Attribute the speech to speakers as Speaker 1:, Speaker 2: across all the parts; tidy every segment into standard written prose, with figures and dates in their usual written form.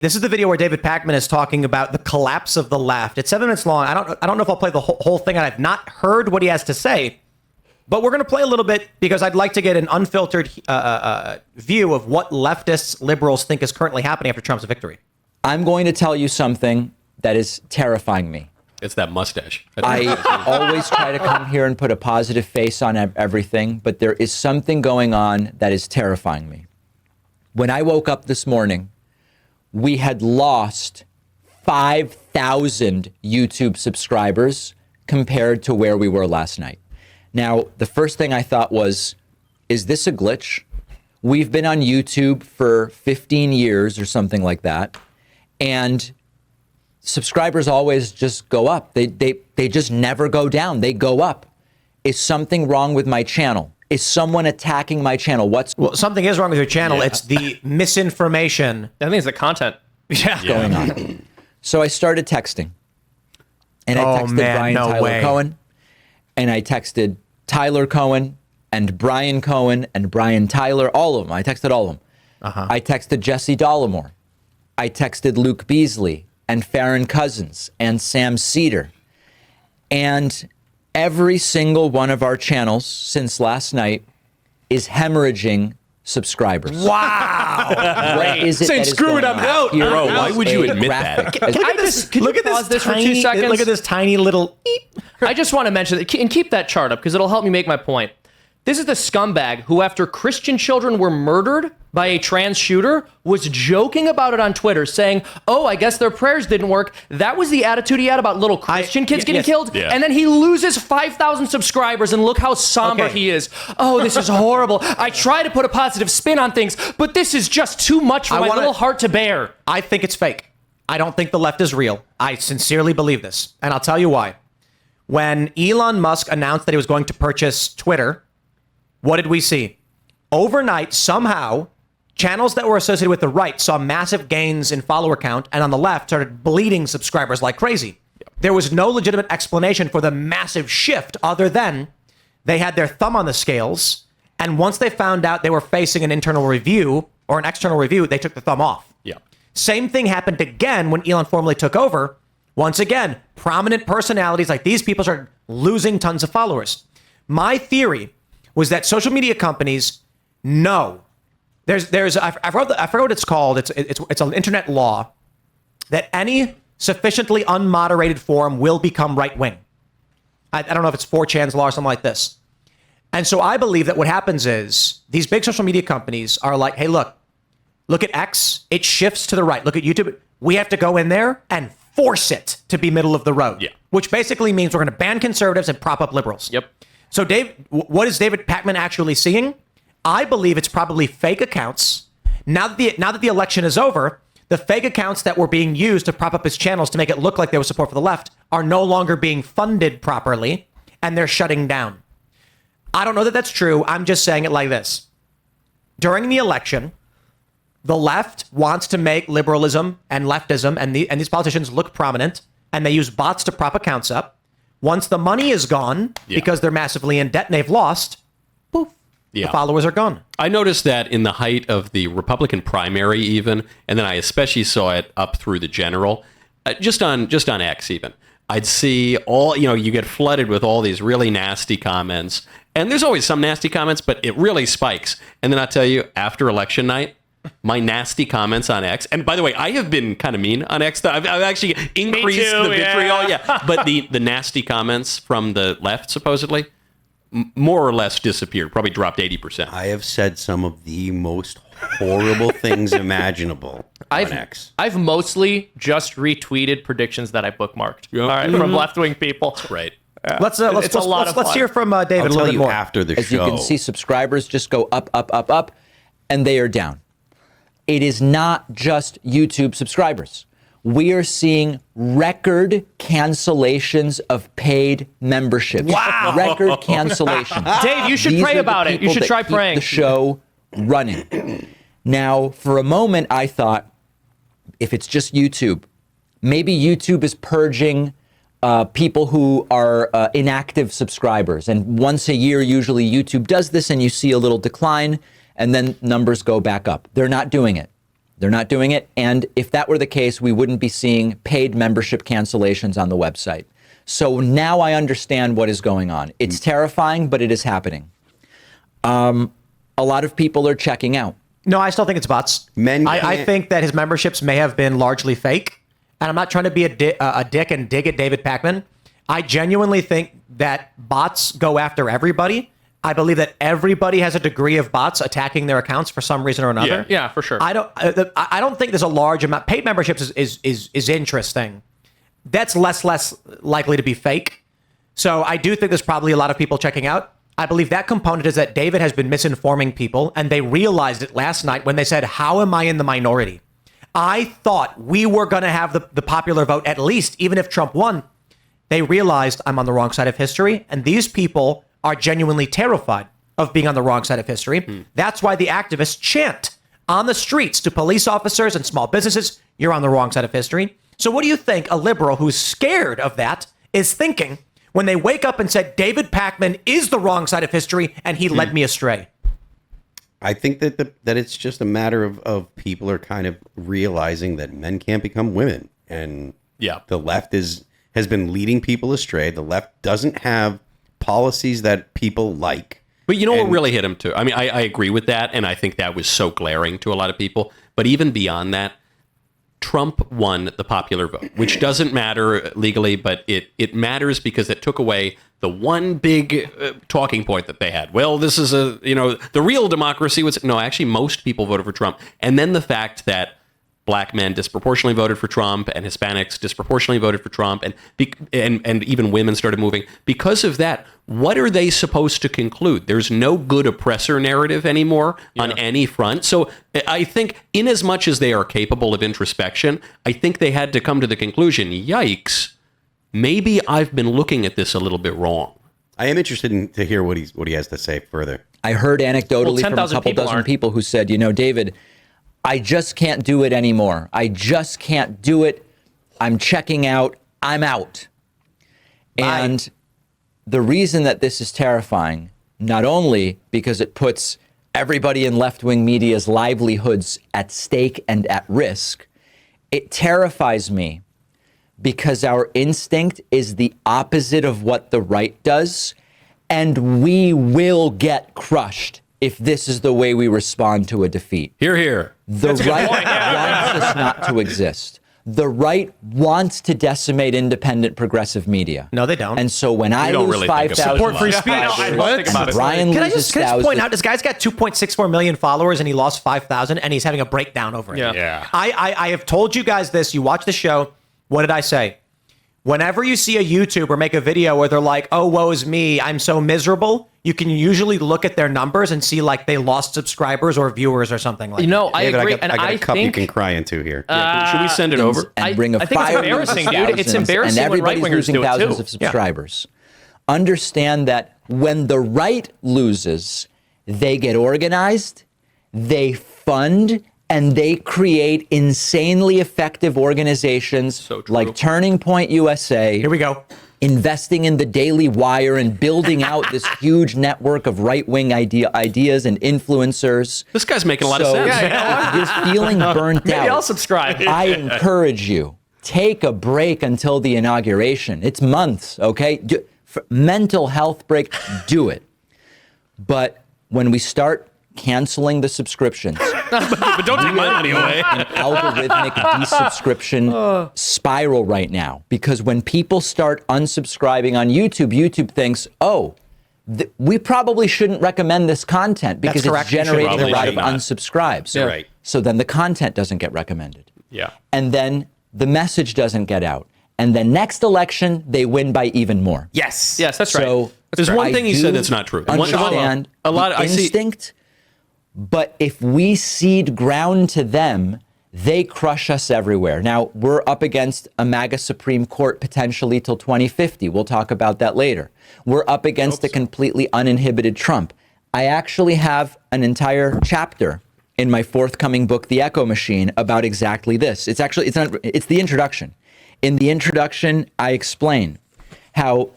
Speaker 1: This is the video where David Pacman is talking about the collapse of the left. It's 7 minutes long. I don't know if I'll play the whole thing, and I've not heard what he has to say. But we're going to play a little bit because I'd like to get an unfiltered view of what leftists, liberals think is currently happening after Trump's victory.
Speaker 2: I'm going to tell you something that is terrifying me.
Speaker 3: It's that mustache.
Speaker 2: I always try to come here and put a positive face on everything, but there is something going on that is terrifying me. When I woke up this morning, we had lost 5,000 YouTube subscribers compared to where we were last night. Now, the first thing I thought was, is this a glitch? We've been on YouTube for 15 years or something like that, and subscribers always just go up. They just never go down. They go up. Is something wrong with my channel? Is someone attacking my channel?
Speaker 1: Well, something is wrong with your channel. Yeah. It's the misinformation.
Speaker 4: I think it's the content.
Speaker 2: Going on. So I started texting. And I texted Brian Tyler Cohen. And I texted Tyler Cohen and Brian Cohen and Brian Tyler, all of them. I texted all of them. I texted Jesse Dollemore. I texted Luke Beasley and Farron Cousins and Sam Cedar. And every single one of our channels since last night is hemorrhaging subscribers.
Speaker 1: Wow.
Speaker 2: What is it
Speaker 3: Saying, screw it, I'm out. Bro, why would you admit that?
Speaker 1: Look at this for 2 seconds? Look at this tiny little eep.
Speaker 4: I just want to mention that, and keep that chart up because it'll help me make my point. This is the scumbag who, after Christian children were murdered by a trans shooter, was joking about it on Twitter, saying, oh, I guess their prayers didn't work. That was the attitude he had about little Christian kids getting killed. Yeah. And then he loses 5,000 subscribers, and look how somber he is. Oh, this is horrible. I try to put a positive spin on things, but this is just too much for my little heart to bear.
Speaker 1: I think it's fake. I don't think the left is real. I sincerely believe this, and I'll tell you why. When Elon Musk announced that he was going to purchase Twitter, what did we see? Overnight, somehow, channels that were associated with the right saw massive gains in follower count, and on the left started bleeding subscribers like crazy. There was no legitimate explanation for the massive shift other than they had their thumb on the scales, and once they found out they were facing an internal review or an external review, they took the thumb off.
Speaker 3: Yeah.
Speaker 1: Same thing happened again when Elon formally took over. Once again, prominent personalities like these people started losing tons of followers. My theory was that social media companies know I forgot what it's called. It's an internet law that any sufficiently unmoderated forum will become right wing. I don't know if it's 4chan's law or something like this. And so I believe that what happens is these big social media companies are like, hey, look at X. It shifts to the right. Look at YouTube. We have to go in there and force it to be middle of the road.
Speaker 3: Yeah.
Speaker 1: Which basically means we're going to ban conservatives and prop up liberals.
Speaker 4: Yep.
Speaker 1: So Dave, what is David Pacman actually seeing? I believe it's probably fake accounts. Now that the election is over, the fake accounts that were being used to prop up his channels to make it look like there was support for the left are no longer being funded properly, and they're shutting down. I don't know that that's true. I'm just saying it like this. During the election, the left wants to make liberalism and leftism and these politicians look prominent, and they use bots to prop accounts up. Once the money is gone, because they're massively in debt and they've lost, poof, the followers are gone.
Speaker 3: I noticed that in the height of the Republican primary even, and then I especially saw it up through the general, just on X even. I'd see you get flooded with all these really nasty comments, and there's always some nasty comments, but it really spikes. And then I'll tell you, after election night, my nasty comments on X, and by the way, I have been kind of mean on X. I've actually increased the vitriol, but the nasty comments from the left supposedly more or less disappeared, probably dropped 80%.
Speaker 5: I have said some of the most horrible things imaginable on X.
Speaker 4: I've mostly just retweeted predictions that I bookmarked. All right, from left-wing people.
Speaker 3: That's right.
Speaker 1: Let's hear from David a little bit more
Speaker 5: after the show.
Speaker 2: As you can see, subscribers just go up, up, up, up, and they are down. It is not just YouTube subscribers. We are seeing record cancellations of paid memberships.
Speaker 4: Wow.
Speaker 2: Record cancellations.
Speaker 4: Dave, you should pray about it. You should try praying.
Speaker 2: The show running. Now, for a moment, I thought, if it's just YouTube, maybe YouTube is purging people who are inactive subscribers. And once a year, usually YouTube does this, and you see a little decline, and then numbers go back up. They're not doing it. They're not doing it. And if that were the case, we wouldn't be seeing paid membership cancellations on the website. So now I understand what is going on. It's terrifying, but it is happening. A lot of people are checking out.
Speaker 1: No, I still think it's bots. I think that his memberships may have been largely fake. And I'm not trying to be a dick and dig at David Pacman. I genuinely think that bots go after everybody. I believe that everybody has a degree of bots attacking their accounts for some reason or another.
Speaker 4: Yeah, for sure.
Speaker 1: I don't think there's a large amount. Paid memberships is interesting. That's less likely to be fake. So I do think there's probably a lot of people checking out. I believe that component is that David has been misinforming people, and they realized it last night when they said, "How am I in the minority?" I thought we were going to have the popular vote, at least, even if Trump won. They realized I'm on the wrong side of history, and these people are genuinely terrified of being on the wrong side of history. That's why the activists chant on the streets to police officers and small businesses, "You're on the wrong side of history." So what do you think a liberal who's scared of that is thinking when they wake up and said, David Pacman is the wrong side of history and he led me astray?
Speaker 5: I think that it's just a matter of people are kind of realizing that men can't become women. And the left has been leading people astray. The left doesn't have policies that people like.
Speaker 3: But you know what really hit him too? I mean, I agree with that, and I think that was so glaring to a lot of people. But even beyond that, Trump won the popular vote, which doesn't matter legally, but it matters because it took away the one big talking point that they had. Well, this is the real democracy was, no, actually most people voted for Trump. And then the fact that black men disproportionately voted for Trump and Hispanics disproportionately voted for Trump and even women started moving. Because of that, what are they supposed to conclude? There's no good oppressor narrative anymore on any front. So I think in as much as they are capable of introspection, I think they had to come to the conclusion, yikes, maybe I've been looking at this a little bit wrong.
Speaker 5: I am interested to hear what he has to say further.
Speaker 2: I heard anecdotally from a couple dozen people who said, David, I just can't do it anymore. I just can't do it. I'm checking out. I'm out. And the reason that this is terrifying, not only because it puts everybody in left-wing media's livelihoods at stake and at risk, it terrifies me because our instinct is the opposite of what the right does, and we will get crushed if this is the way we respond to a defeat.
Speaker 3: Hear, hear.
Speaker 2: The right wants us not to exist. The right wants to decimate independent progressive media.
Speaker 1: No, they don't.
Speaker 2: And so when I lose 5,000
Speaker 1: support free speech.
Speaker 2: Brian
Speaker 1: Can I
Speaker 2: loses
Speaker 1: just point out, this guy's got 2.64 million followers and he lost 5,000 and he's having a breakdown over it.
Speaker 3: Yeah.
Speaker 1: I have told you guys this. You watch the show. What did I say? Whenever you see a YouTuber make a video where they're like, oh, woe is me, I'm so miserable, you can usually look at their numbers and see like they lost subscribers or viewers or something like that.
Speaker 5: I
Speaker 4: agree.
Speaker 5: I got a cup you can cry into here.
Speaker 3: Should we send it over?
Speaker 2: And bring a
Speaker 4: I think it's
Speaker 2: fire
Speaker 4: embarrassing,
Speaker 2: of
Speaker 4: dude. It's
Speaker 2: thousands,
Speaker 4: embarrassing
Speaker 2: and
Speaker 4: when
Speaker 2: everybody's
Speaker 4: right-wingers
Speaker 2: losing
Speaker 4: do it,
Speaker 2: thousands
Speaker 4: too.
Speaker 2: of subscribers. Understand that when the right loses, they get organized, they fund, and they create insanely effective organizations like Turning Point USA.
Speaker 1: Here we go.
Speaker 2: Investing in the Daily Wire and building out this huge network of right-wing ideas and influencers.
Speaker 3: This guy's making a lot of sense.
Speaker 2: If you're feeling burnt
Speaker 4: Maybe
Speaker 2: out,
Speaker 4: I'll subscribe.
Speaker 2: I encourage you, take a break until the inauguration. It's months, okay? Mental health break, do it. But when we start canceling the subscriptions,
Speaker 3: But don't take my money away.
Speaker 2: an algorithmic desubscription spiral right now, because when people start unsubscribing on YouTube, YouTube thinks, oh, we probably shouldn't recommend this content because it's generating a lot of unsubscribes.
Speaker 5: Yeah. Right.
Speaker 2: So then the content doesn't get recommended.
Speaker 3: Yeah.
Speaker 2: And then the message doesn't get out. And then next election, they win by even more.
Speaker 5: Yes.
Speaker 4: Yes, that's right.
Speaker 2: So
Speaker 3: There's one
Speaker 2: I
Speaker 3: thing he
Speaker 2: do
Speaker 3: said that's not true.
Speaker 2: Understand
Speaker 3: A lot.
Speaker 2: the
Speaker 3: I see.
Speaker 2: instinct, but if we cede ground to them, they crush us everywhere. Now, we're up against a MAGA Supreme Court potentially till 2050. We'll talk about that later. We're up against a completely uninhibited Trump. I actually have an entire chapter in my forthcoming book, The Echo Machine, about exactly this. It's the introduction. In the introduction, I explain how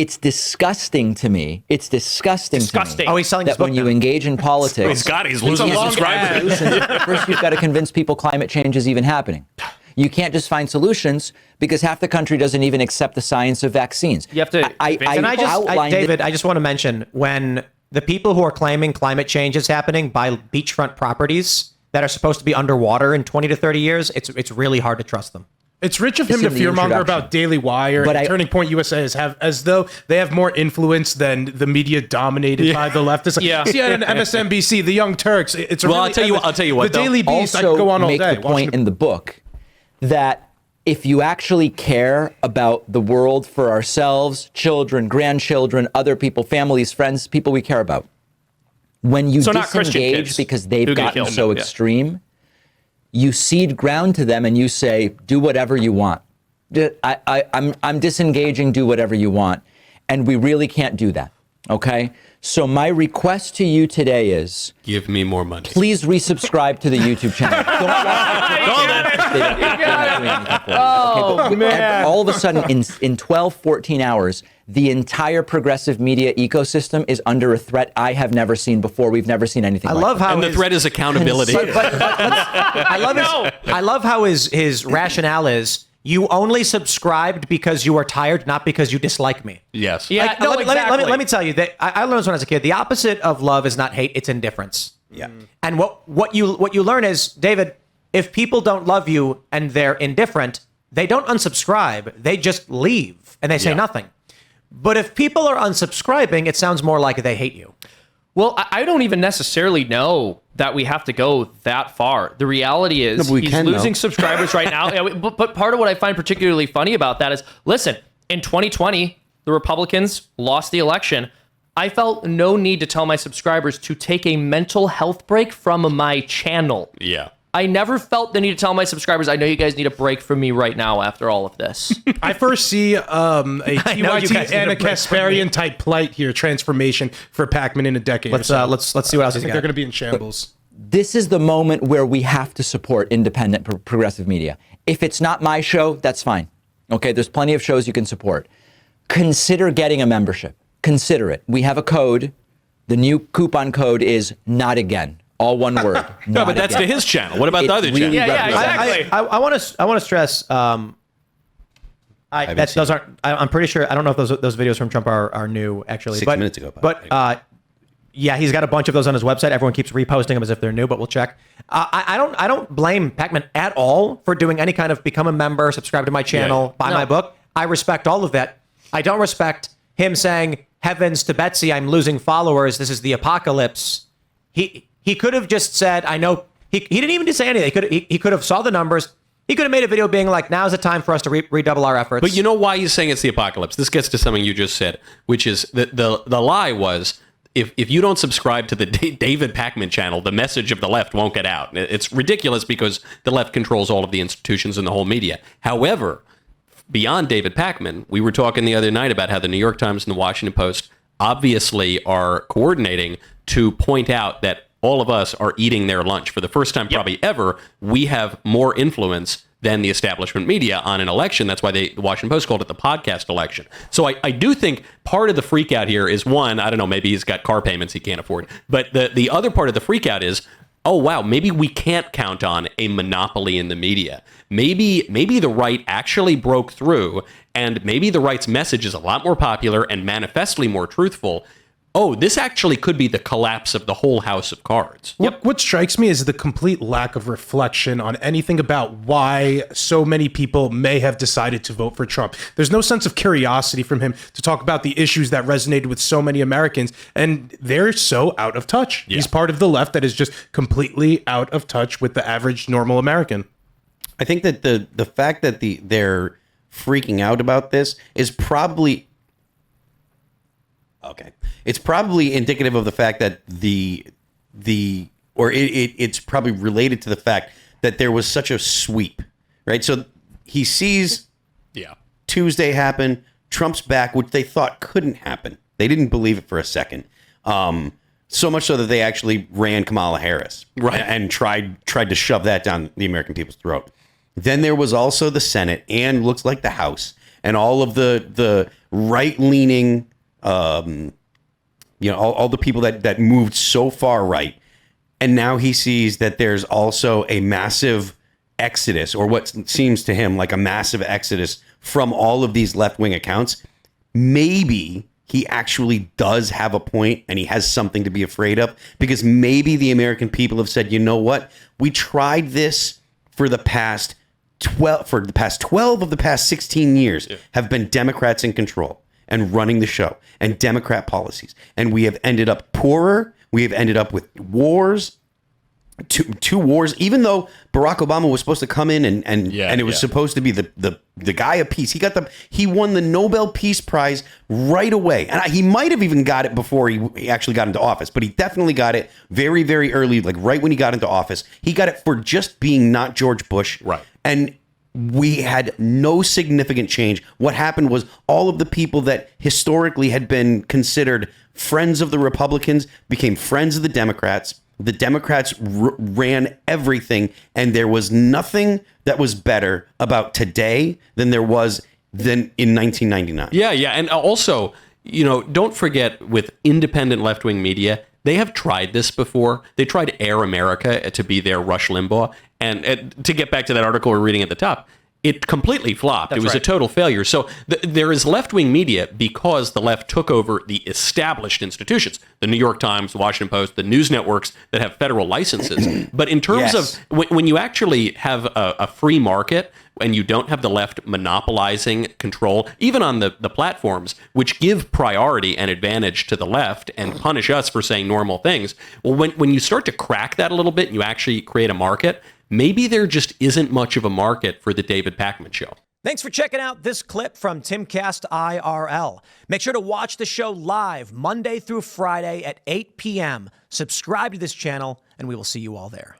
Speaker 2: it's disgusting to me. It's disgusting. To me
Speaker 1: Oh, he's selling his
Speaker 2: that
Speaker 1: book
Speaker 2: when you
Speaker 1: now.
Speaker 2: engage in politics,
Speaker 3: he's losing subscribers.
Speaker 2: first you've got to convince people climate change is even happening. You can't just find solutions because half the country doesn't even accept the science of vaccines.
Speaker 4: You have to.
Speaker 1: David, I just want to mention when the people who are claiming climate change is happening buy beachfront properties that are supposed to be underwater in 20 to 30 years, it's really hard to trust them.
Speaker 6: It's rich of him to fearmonger about Daily Wire and Turning Point USA as though they have more influence than the media dominated by the leftists. Like, CNN, MSNBC, the Young Turks. It's
Speaker 3: I'll tell you what.
Speaker 6: The Daily Beast. I
Speaker 2: Also
Speaker 6: could go on all
Speaker 2: make
Speaker 6: day.
Speaker 2: the point in the book that if you actually care about the world for ourselves, children, grandchildren, other people, families, friends, people we care about, when you disengage because they've gotten so extreme, you cede ground to them and you say, do whatever you want. I'm disengaging, do whatever you want. And we really can't do that, okay? So my request to you today is...
Speaker 3: give me more money.
Speaker 2: Please resubscribe to the YouTube channel. Man. All of a sudden, in 12, 14 hours, the entire progressive media ecosystem is under a threat I have never seen before. We've never seen anything like that.
Speaker 3: And the threat is accountability.
Speaker 1: I love how his rationale is, you only subscribed because you are tired, not because you dislike me.
Speaker 3: Yes.
Speaker 4: Yeah.
Speaker 1: Let me tell you that I learned this when I was a kid. The opposite of love is not hate; it's indifference.
Speaker 5: Yeah.
Speaker 1: And what you learn is, David, if people don't love you and they're indifferent, they don't unsubscribe. They just leave and they say nothing. But if people are unsubscribing, it sounds more like they hate you.
Speaker 4: Well, I don't even necessarily know that we have to go that far. The reality is he's losing subscribers right now. But part of what I find particularly funny about that is, listen, in 2020, the Republicans lost the election. I felt no need to tell my subscribers to take a mental health break from my channel.
Speaker 3: Yeah.
Speaker 4: I never felt the need to tell my subscribers, I know you guys need a break from me right now after all of this.
Speaker 6: I first see a TYT and a Kasparian type plight here, transformation for Pacman in a decade.
Speaker 1: Let's see what else he's got.
Speaker 6: I think they're going to be in shambles.
Speaker 2: This is the moment where we have to support independent progressive media. If it's not my show, that's fine. Okay, there's plenty of shows you can support. Consider getting a membership. Consider it. We have a code. The new coupon code is not again. All one word.
Speaker 3: No, but that's to his channel. What about the other channel?
Speaker 4: Yeah, exactly.
Speaker 1: I want to stress. I'm pretty sure. I don't know if those videos from Trump are new actually.
Speaker 5: 6 minutes ago.
Speaker 1: But yeah, he's got a bunch of those on his website. Everyone keeps reposting them as if they're new, but we'll check. I don't blame Pacman at all for doing any kind of become a member, subscribe to my channel, buy my book. I respect all of that. I don't respect him saying, "Heavens to Betsy, I'm losing followers. This is the apocalypse." He could have just said, I know, he didn't even say anything. He could have saw the numbers. He could have made a video being like, now's the time for us to redouble our efforts.
Speaker 3: But you know why he's saying it's the apocalypse? This gets to something you just said, which is the lie was, if you don't subscribe to the David Pacman channel, the message of the left won't get out. It's ridiculous because the left controls all of the institutions and the whole media. However, beyond David Pacman, we were talking the other night about how the New York Times and the Washington Post obviously are coordinating to point out that all of us are eating their lunch. For the first time probably ever, we have more influence than the establishment media on an election. That's why the Washington Post called it the podcast election. So I do think part of the freak out here is, one, I don't know, maybe he's got car payments he can't afford. But the other part of the freak out is, oh, wow, maybe we can't count on a monopoly in the media. Maybe the right actually broke through, and maybe the right's message is a lot more popular and manifestly more truthful. Oh, this actually could be the collapse of the whole house of cards.
Speaker 6: What strikes me is the complete lack of reflection on anything about why so many people may have decided to vote for Trump. There's no sense of curiosity from him to talk about the issues that resonated with so many Americans, and they're so out of touch. Yeah. He's part of the left that is just completely out of touch with the average normal American.
Speaker 5: I think that the fact that they're freaking out about this is probably... Okay. It's probably indicative of the fact that it's probably related to the fact that there was such a sweep, right? So he sees Tuesday happen, Trump's back, which they thought couldn't happen. They didn't believe it for a second. So much so that they actually ran Kamala Harris, right, and tried to shove that down the American people's throat. Then there was also the Senate and looks like the House. and all of the right-leaning, all the people that moved so far right. And now he sees that there's also a massive exodus, or what seems to him like a massive exodus from all of these left-wing accounts. Maybe he actually does have a point and he has something to be afraid of, because maybe the American people have said, you know what? We tried this for the past 12 of the past 16 years have been Democrats in control and running the show and Democrat policies. And we have ended up poorer. We have ended up with wars. Two wars, even though Barack Obama was supposed to come in and it was supposed to be the guy of peace. He won the Nobel Peace Prize right away, and he might have even got it before he actually got into office, but he definitely got it very, very early, like right when he got into office. He got it for just being not George Bush,
Speaker 3: right?
Speaker 5: And we had no significant change. What happened was all of the people that historically had been considered friends of the Republicans became friends of the Democrats. The Democrats ran everything, and there was nothing that was better about today than there was in 1999.
Speaker 3: Yeah, and also, don't forget, with independent left-wing media, they have tried this before. They tried Air America to be their Rush Limbaugh, and to get back to that article we're reading at the top, it completely flopped. It was a total failure. So there is left-wing media because the left took over the established institutions, the New York Times, the Washington Post, the news networks that have federal licenses. But in terms of when you actually have a free market and you don't have the left monopolizing control, even on the platforms, which give priority and advantage to the left and punish us for saying normal things, well, when you start to crack that a little bit and you actually create a market, maybe there just isn't much of a market for the David Pacman Show.
Speaker 1: Thanks for checking out this clip from Timcast IRL. Make sure to watch the show live Monday through Friday at 8 p.m. Subscribe to this channel, and we will see you all there.